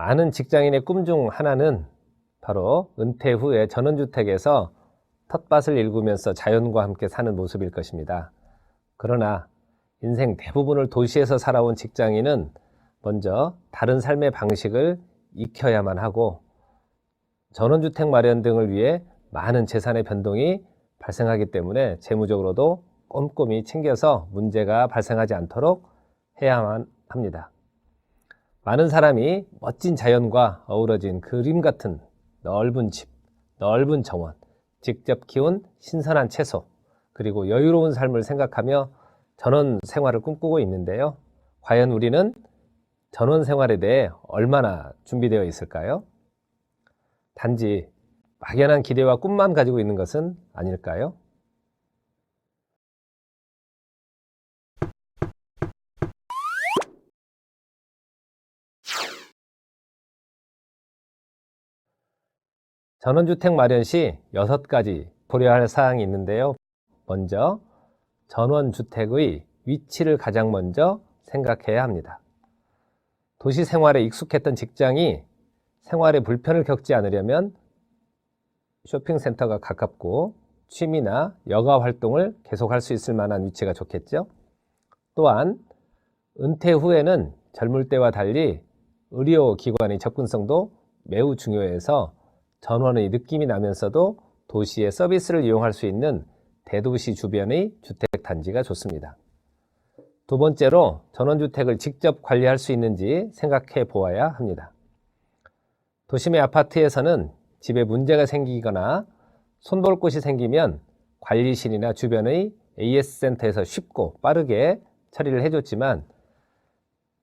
많은 직장인의 꿈 중 하나는 바로 은퇴 후에 전원주택에서 텃밭을 일구면서 자연과 함께 사는 모습일 것입니다. 그러나 인생 대부분을 도시에서 살아온 직장인은 먼저 다른 삶의 방식을 익혀야만 하고 전원주택 마련 등을 위해 많은 재산의 변동이 발생하기 때문에 재무적으로도 꼼꼼히 챙겨서 문제가 발생하지 않도록 해야만 합니다. 많은 사람이 멋진 자연과 어우러진 그림 같은 넓은 집, 넓은 정원, 직접 키운 신선한 채소, 그리고 여유로운 삶을 생각하며 전원 생활을 꿈꾸고 있는데요. 과연 우리는 전원 생활에 대해 얼마나 준비되어 있을까요? 단지 막연한 기대와 꿈만 가지고 있는 것은 아닐까요? 전원주택 마련 시 6가지 고려할 사항이 있는데요. 먼저 전원주택의 위치를 가장 먼저 생각해야 합니다. 도시 생활에 익숙했던 직장이 생활에 불편을 겪지 않으려면 쇼핑센터가 가깝고 취미나 여가 활동을 계속할 수 있을 만한 위치가 좋겠죠. 또한 은퇴 후에는 젊을 때와 달리 의료기관의 접근성도 매우 중요해서 전원의 느낌이 나면서도 도시의 서비스를 이용할 수 있는 대도시 주변의 주택단지가 좋습니다. 두 번째로 전원주택을 직접 관리할 수 있는지 생각해 보아야 합니다. 도심의 아파트에서는 집에 문제가 생기거나 손볼 곳이 생기면 관리실이나 주변의 AS센터에서 쉽고 빠르게 처리를 해줬지만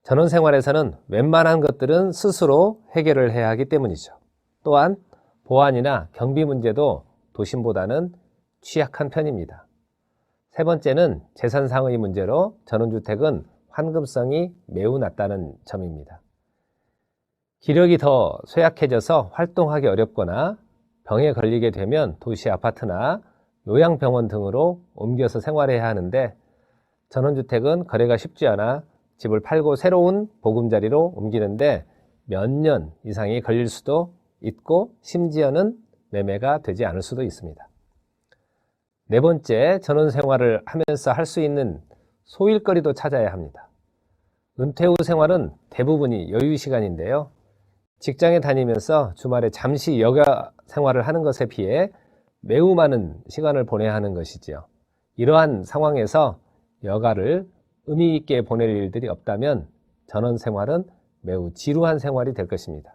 전원생활에서는 웬만한 것들은 스스로 해결을 해야 하기 때문이죠. 또한 보안이나 경비 문제도 도심보다는 취약한 편입니다. 세 번째는 재산상의 문제로 전원주택은 환급성이 매우 낮다는 점입니다. 기력이 더 쇠약해져서 활동하기 어렵거나 병에 걸리게 되면 도시 아파트나 요양병원 등으로 옮겨서 생활해야 하는데 전원주택은 거래가 쉽지 않아 집을 팔고 새로운 보금자리로 옮기는데 몇 년 이상이 걸릴 수도 있고 심지어는 매매가 되지 않을 수도 있습니다. 네 번째, 전원생활을 하면서 할 수 있는 소일거리도 찾아야 합니다. 은퇴 후 생활은 대부분이 여유시간인데요. 직장에 다니면서 주말에 잠시 여가 생활을 하는 것에 비해 매우 많은 시간을 보내야 하는 것이지요. 이러한 상황에서 여가를 의미 있게 보낼 일들이 없다면 전원생활은 매우 지루한 생활이 될 것입니다.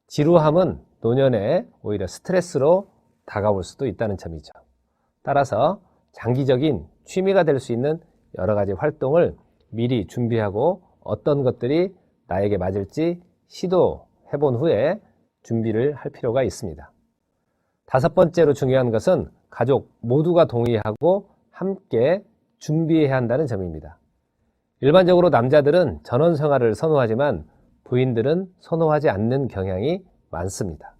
지루함은 노년에 오히려 스트레스로 다가올 수도 있다는 점이죠. 따라서 장기적인 취미가 될 수 있는 여러 가지 활동을 미리 준비하고 어떤 것들이 나에게 맞을지 시도해 본 후에 준비를 할 필요가 있습니다. 다섯 번째로 중요한 것은 가족 모두가 동의하고 함께 준비해야 한다는 점입니다. 일반적으로 남자들은 전원 생활을 선호하지만 부인들은 선호하지 않는 경향이 많습니다.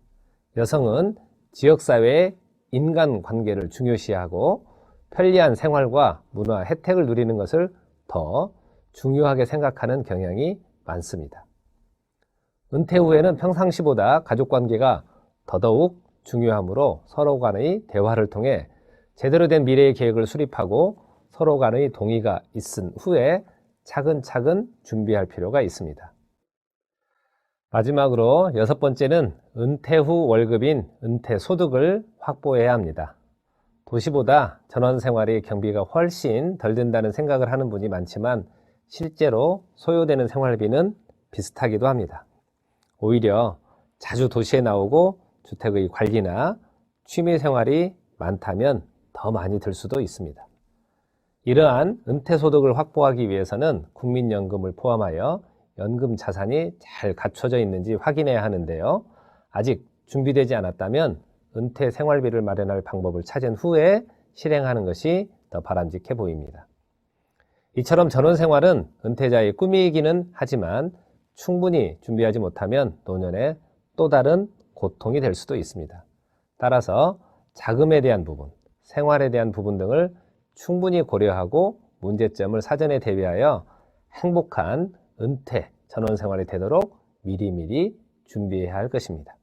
여성은 지역사회의 인간관계를 중요시하고 편리한 생활과 문화 혜택을 누리는 것을 더 중요하게 생각하는 경향이 많습니다. 은퇴 후에는 평상시보다 가족관계가 더더욱 중요하므로 서로 간의 대화를 통해 제대로 된 미래의 계획을 수립하고 서로 간의 동의가 있은 후에 차근차근 준비할 필요가 있습니다. 마지막으로 여섯 번째는 은퇴 후 월급인 은퇴소득을 확보해야 합니다. 도시보다 전원생활의 경비가 훨씬 덜 든다는 생각을 하는 분이 많지만 실제로 소요되는 생활비는 비슷하기도 합니다. 오히려 자주 도시에 나오고 주택의 관리나 취미생활이 많다면 더 많이 들 수도 있습니다. 이러한 은퇴소득을 확보하기 위해서는 국민연금을 포함하여 연금 자산이 잘 갖춰져 있는지 확인해야 하는데요. 아직 준비되지 않았다면 은퇴 생활비를 마련할 방법을 찾은 후에 실행하는 것이 더 바람직해 보입니다. 이처럼 전원생활은 은퇴자의 꿈이기는 하지만 충분히 준비하지 못하면 노년에 또 다른 고통이 될 수도 있습니다. 따라서 자금에 대한 부분, 생활에 대한 부분 등을 충분히 고려하고 문제점을 사전에 대비하여 행복한 은퇴 전원생활이 되도록 미리미리 준비해야 할 것입니다.